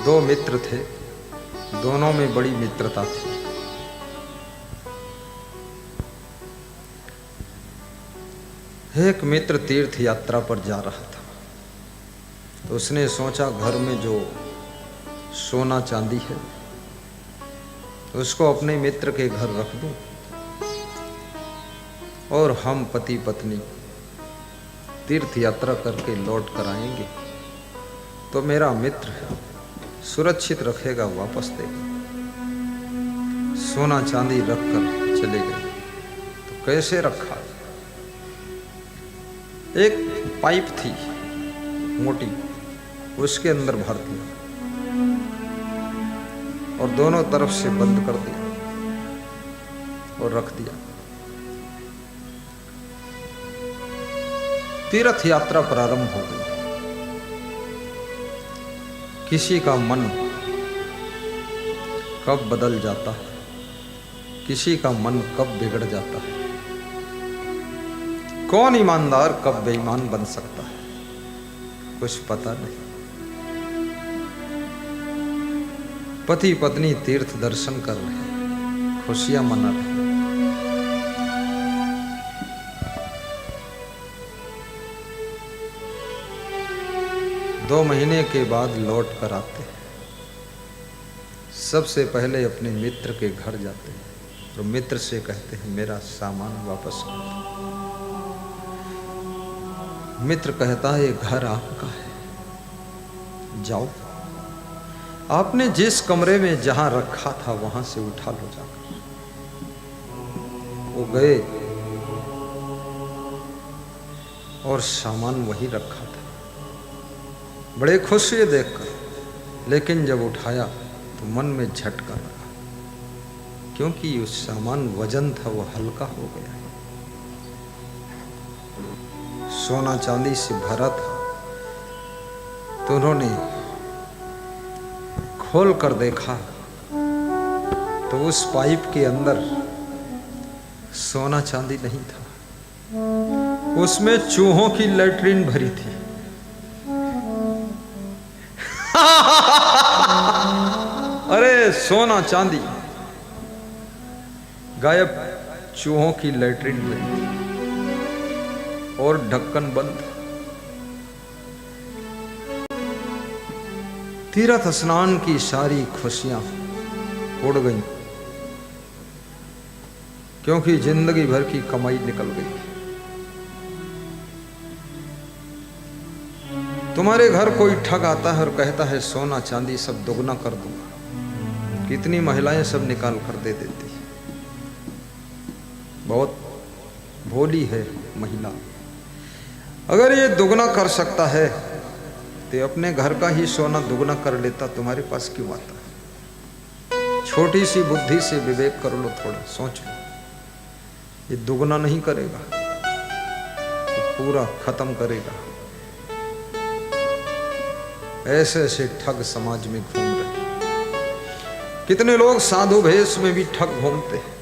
दो मित्र थे, दोनों में बड़ी मित्रता थी। एक मित्र तीर्थ यात्रा पर जा रहा था, तो उसने सोचा घर में जो सोना चांदी है उसको अपने मित्र के घर रख दूं और हम पति पत्नी तीर्थ यात्रा करके लौट कर आएंगे तो मेरा मित्र सुरक्षित रखेगा, वापस देगा। सोना चांदी रख कर चले गए। तो कैसे रखा? एक पाइप थी मोटी, उसके अंदर भर दिया और दोनों तरफ से बंद कर दिया और रख दिया। तीर्थ यात्रा प्रारंभ हो गई। किसी का मन कब बदल जाता है, किसी का मन कब बिगड़ जाता है, कौन ईमानदार कब बेईमान बन सकता है, कुछ पता नहीं। पति पत्नी तीर्थ दर्शन कर रहे, खुशियां मना रहे। दो महीने के बाद लौट कर आते हैं। सबसे पहले अपने मित्र के घर जाते हैं और मित्र से कहते हैं मेरा सामान वापस कर दो। मित्र कहता है ये घर आपका है, जाओ, आपने जिस कमरे में जहां रखा था वहां से उठा लो जाकर। वो गए और सामान वही रखा था। बड़े खुश हुए देखकर, लेकिन जब उठाया तो मन में झटका लगा, क्योंकि उस सामान वजन था वो हल्का हो गया। सोना चांदी से भरा था। तो उन्होंने खोल कर देखा तो उस पाइप के अंदर सोना चांदी नहीं था, उसमें चूहों की लैट्रिन भरी थी। अरे सोना चांदी गायब, चूहों की लैट्रिन भरी थी और ढक्कन बंद। तीर्थ स्नान की सारी खुशियां उड़ गईं, क्योंकि जिंदगी भर की कमाई निकल गई। तुम्हारे घर कोई ठग आता है और कहता है सोना चांदी सब दुगना कर दूंगा। कितनी महिलाएं सब निकाल कर दे देती है। बहुत भोली है महिला। अगर ये दुगना कर सकता है तो अपने घर का ही सोना दुगना कर लेता, तुम्हारे पास क्यों आता? छोटी सी बुद्धि से विवेक कर लो, थोड़ा सोच लो। ये दुगना नहीं करेगा, ये पूरा खत्म करेगा। ऐसे ऐसे ठग समाज में घूम रहे। कितने लोग साधु भेष में भी ठग घूमते हैं,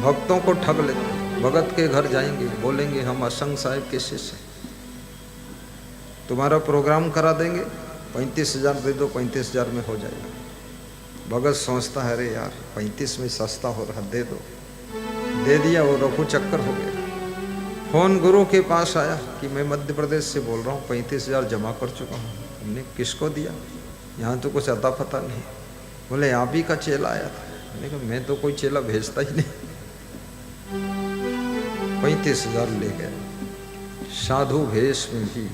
भक्तों को ठग लेते हैं। भगत के घर जाएंगे, बोलेंगे हम असंग साहिब के शिष्य हैं, तुम्हारा प्रोग्राम करा देंगे, 35,000 दे दो, 35,000 में हो जाएगा। भगत सोचता है अरे यार 35 में सस्ता हो रहा, दे दो। दे दिया, वो रफू चक्कर हो गया। फोन गुरु के पास आया कि मैं मध्य प्रदेश से बोल रहा हूँ, 35,000 जमा कर चुका हूँ। हमने किसको दिया? यहाँ तो कुछ अता पता नहीं। बोले आप ही का चेला आया था। मैंने कहा मैं तो कोई चेला भेजता ही नहीं। 35,000 ले गए। साधु भेष में भी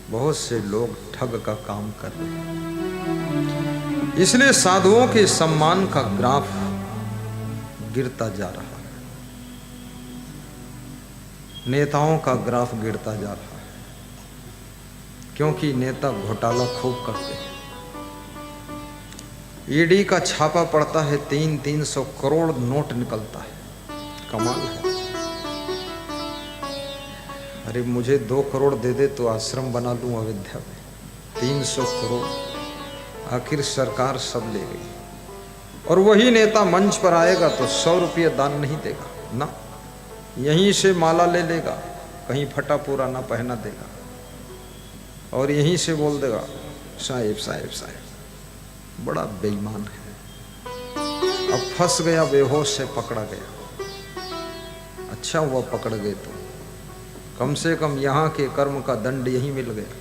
बहुत से लोग ठग का काम कर रहे हैं। इसलिए साधुओं के सम्मान का ग्राफ गिरता जा रहा है, नेताओं का ग्राफ गिरता जा रहा है, क्योंकि नेता घोटाला खूब करते हैं। ईडी का छापा पड़ता है, 300 करोड़ नोट निकलता है। कमाल है। अरे मुझे 2 करोड़ दे दे तो आश्रम बना लूं अयोध्या में। 300 करोड़ आखिर सरकार सब ले गई। और वही नेता मंच पर आएगा तो 100 रुपये दान नहीं देगा ना, यहीं से माला ले लेगा, कहीं फटा पूरा ना पहना देगा और यहीं से बोल देगा साहेब साहेब साहेब बड़ा बेईमान है, अब फंस गया, बेहोश से पकड़ा गया। अच्छा हुआ पकड़ गए तो कम से कम यहाँ के कर्म का दंड यही मिल गया,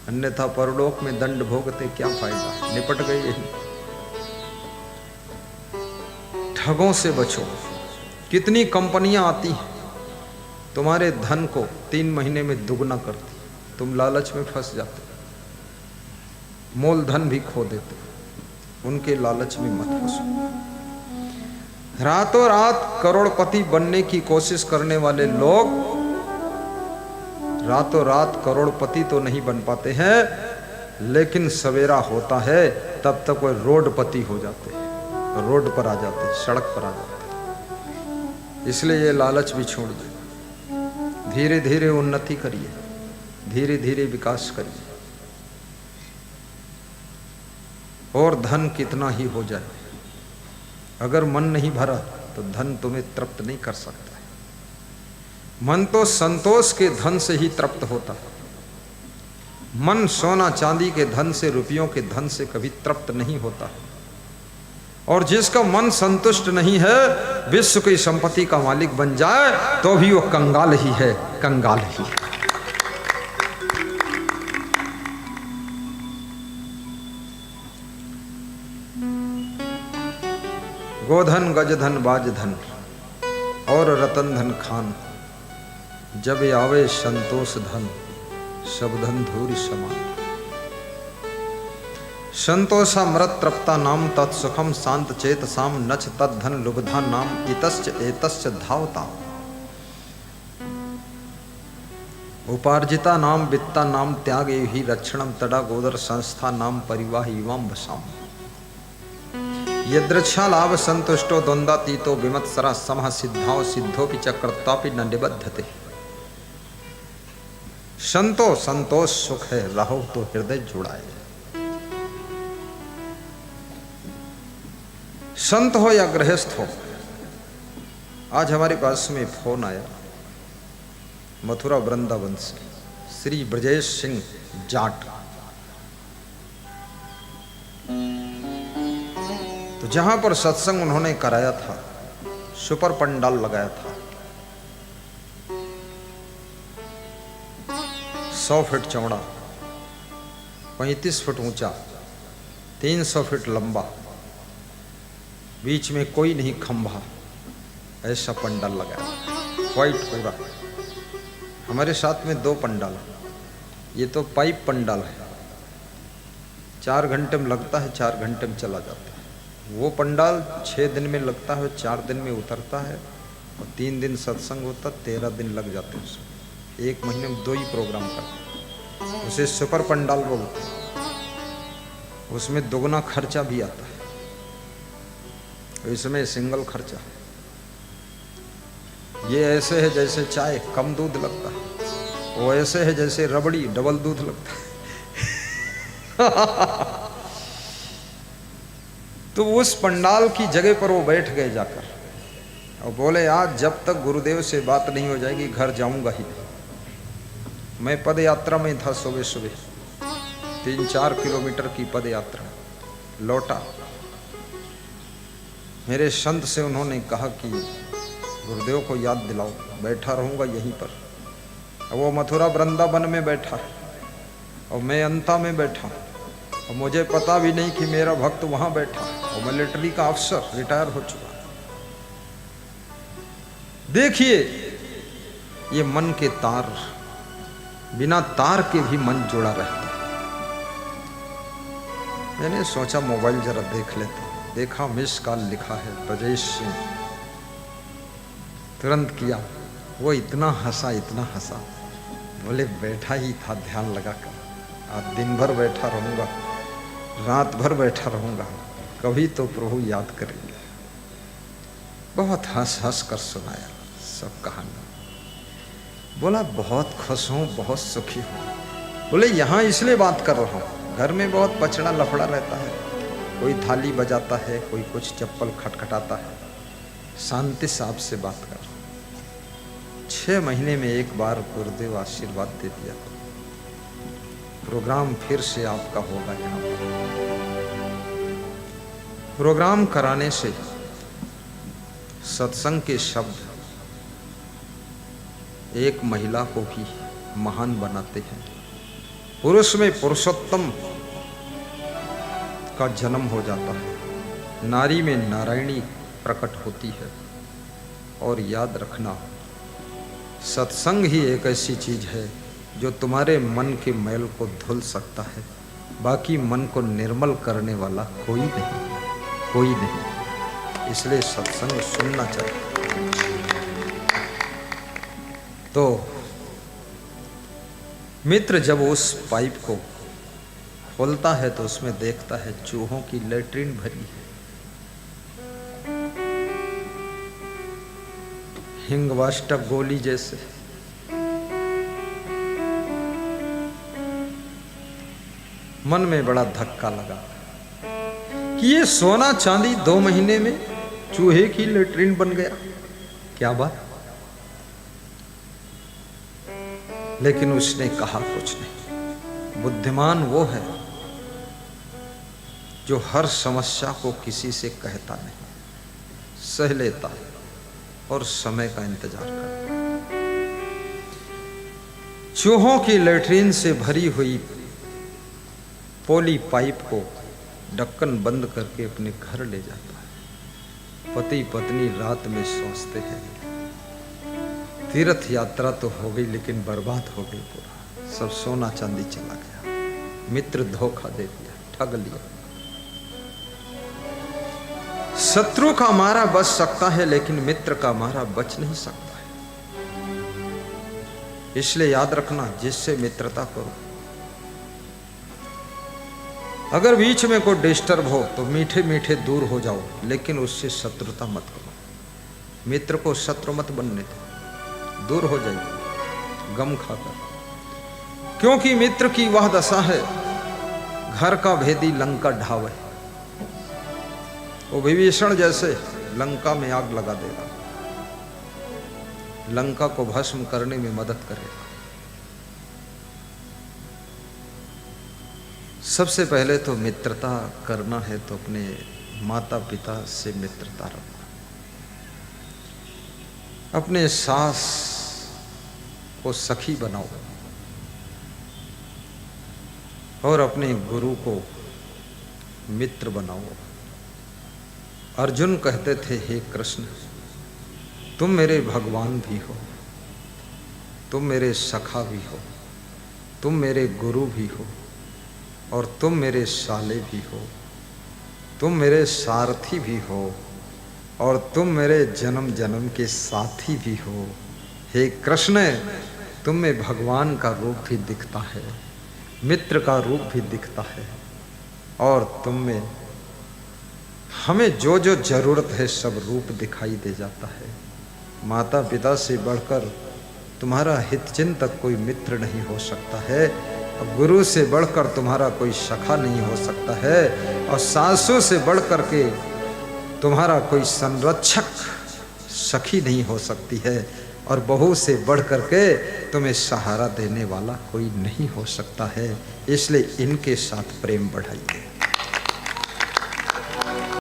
अन्यथा परलोक में दंड भोगते क्या फायदा, निपट गए यही। ठगों से बचो। कितनी कंपनियां आती हैं तुम्हारे धन को 3 महीने में दुगना करती, तुम लालच में फंस जाते, मोल धन भी खो देते, उनके लालच में मत फंसो। रातों रात करोड़पति बनने की कोशिश करने वाले लोग रातों रात करोड़पति तो नहीं बन पाते हैं, लेकिन सवेरा होता है तब तक वो रोडपति हो जाते हैं, रोड पर आ जाते हैं, सड़क पर आ जाते हैं। इसलिए ये लालच भी छोड़ दो, धीरे धीरे उन्नति करिए, धीरे धीरे विकास करिए, और धन कितना ही हो जाए, अगर मन नहीं भरा तो धन तुम्हें तृप्त नहीं कर सकता है। मन तो संतोष के धन से ही तृप्त होता है, मन सोना चांदी के धन से, रुपयों के धन से कभी तृप्त नहीं होता है। और जिसका मन संतुष्ट नहीं है, विश्व की संपत्ति का मालिक बन जाए तो भी वो कंगाल ही है, कंगाल ही। गोधन गजधन बाजधन और रतन धन खान, जब आवे संतोष धन सब धन धूरि समान। संतोषामृत तृप्ता नाम तत्सुखम शांत चेत साम नच तद्धन लुब्धा नाम इतश्च एतश्च धावता। उपार्जिता नाम वित्ता नाम त्याग ही रक्षणम तड़ा गोदर संस्था नाम परिवाह युवाम भसाम। यदृच्छा लाभ संतुष्टो द्वंद्वातीतो विमत्सरा समः सिद्धाओ सिद्धोपि चक्रतापि न निबद्धते। संतो संतोष सुख है, रहो तो हृदय जुड़ाए। संत हो या गृहस्थ हो, आज हमारे पास में फोन आया मथुरा वृंदावन से, श्री ब्रजेश सिंह जाट। तो जहां पर सत्संग उन्होंने कराया था, सुपर पंडाल लगाया था, 100 फीट चौड़ा, 35 फुट ऊंचा, 300 फीट लंबा, बीच में कोई नहीं खंभा, ऐसा पंडाल लगाया, वाइट पूरा। हमारे साथ में 2 पंडाल, ये तो पाइप पंडाल है, 4 घंटे में लगता है, 4 घंटे में चला जाता है। वो पंडाल 6 दिन में लगता है, 4 दिन में उतरता है, और 3 दिन सत्संग होता, 13 दिन लग जाते हैं उसमें। 1 महीने में 2 ही प्रोग्राम करते, उसे सुपर पंडाल बोलते हैं। उसमें दोगुना खर्चा भी आता है, इसमें सिंगल खर्चा। ये ऐसे है जैसे चाय कम दूध लगता है, वो ऐसे है जैसे रबड़ी डबल दूध लगता है। तो उस पंडाल की जगह पर वो बैठ गए जाकर, और बोले आज जब तक गुरुदेव से बात नहीं हो जाएगी घर जाऊंगा ही नहीं। मैं पद यात्रा में था, सुबह सुबह 3-4 किलोमीटर की पद यात्रा, लौटा। मेरे संत से उन्होंने कहा कि गुरुदेव को याद दिलाओ, बैठा रहूँगा यहीं पर। और वो मथुरा वृंदावन में बैठा है और मैं अंता में बैठा, और मुझे पता भी नहीं कि मेरा भक्त वहाँ बैठा, और मिलिट्री का अफसर रिटायर हो चुका। देखिए ये मन के तार, बिना तार के भी मन जुड़ा रहता है। मैंने सोचा मोबाइल जरा देख लेता, देखा मिस कॉल लिखा है ब्रजेश सिंह, तुरंत किया। वो इतना हंसा, इतना हंसा, बोले बैठा ही था ध्यान लगाकर, आज दिन भर बैठा रहूँगा, रात भर बैठा रहूँगा, कभी तो प्रभु याद करेंगे। बहुत हंस हंस कर सुनाया सब कहानी। बोला बहुत खुश हूँ, बहुत सुखी हूँ। बोले यहाँ इसलिए बात कर रहा हूँ, घर में बहुत पचड़ा लफड़ा रहता है, कोई थाली बजाता है, कोई कुछ चप्पल खटखटाता है, शांति से आपसे बात कर। 6 महीने में एक बार गुरुदेव आशीर्वाद दे दिया, प्रोग्राम फिर से आपका होगा यहाँ पर। प्रोग्राम कराने से सत्संग के शब्द एक महिला को भी महान बनाते हैं। पुरुष में पुरुषोत्तम का जन्म हो जाता है, नारी में नारायणी प्रकट होती है। और याद रखना, सत्संग ही एक ऐसी चीज है जो तुम्हारे मन के मैल को धुल सकता है, बाकी मन को निर्मल करने वाला कोई नहीं। इसलिए सत्संग सुनना चाहिए। तो मित्र जब उस पाइप को खोलता है तो उसमें देखता है चूहों की लेट्रिन भरी है, हिंगवाष्टक गोली जैसे। मन में बड़ा धक्का लगा कि ये सोना चांदी 2 महीने में चूहे की लेट्रिन बन गया, क्या बात। लेकिन उसने कहा कुछ नहीं। बुद्धिमान वो है जो हर समस्या को किसी से कहता नहीं, सह लेता है और समय का इंतजार करता है। चूहों की लेट्रिन से भरी हुई पोली पाइप को ढक्कन बंद करके अपने घर ले जाता है। पति पत्नी रात में सोचते हैं तीर्थ यात्रा तो हो गई लेकिन बर्बाद हो गई, पूरा सब सोना चांदी चला गया। मित्र धोखा दे दिया, ठग लिया। शत्रु का मारा बच सकता है लेकिन मित्र का मारा बच नहीं सकता है। इसलिए याद रखना, जिससे मित्रता करो, अगर बीच में कोई डिस्टर्ब हो तो मीठे मीठे दूर हो जाओ, लेकिन उससे शत्रुता मत करो। मित्र को शत्रु मत बनने दो, दूर हो जाइए गम खाकर। क्योंकि मित्र की वह दशा है, घर का भेदी लंका ढावे। वो विभीषण जैसे लंका में आग लगा देगा, लंका को भस्म करने में मदद करेगा। सबसे पहले तो मित्रता करना है तो अपने माता पिता से मित्रता रखो, अपने सास को सखी बनाओ और अपने गुरु को मित्र बनाओ। अर्जुन कहते थे, हे कृष्ण तुम मेरे भगवान भी हो, तुम मेरे सखा भी हो, तुम मेरे गुरु भी हो और तुम मेरे साले भी हो, तुम मेरे सारथी भी हो और तुम मेरे जन्म जन्म के साथी भी हो। हे कृष्ण तुम में भगवान का रूप भी दिखता है, मित्र का रूप भी दिखता है और तुम में हमें जो जो जरूरत है सब रूप दिखाई दे जाता है। माता पिता से बढ़कर तुम्हारा हितचिंतक कोई मित्र नहीं हो सकता है, गुरु से बढ़कर तुम्हारा कोई सखा नहीं हो सकता है और सासू से बढ़कर के तुम्हारा कोई संरक्षक सखी नहीं हो सकती है और बहू से बढ़कर के तुम्हें सहारा देने वाला कोई नहीं हो सकता है। इसलिए इनके साथ प्रेम बढ़ाइए।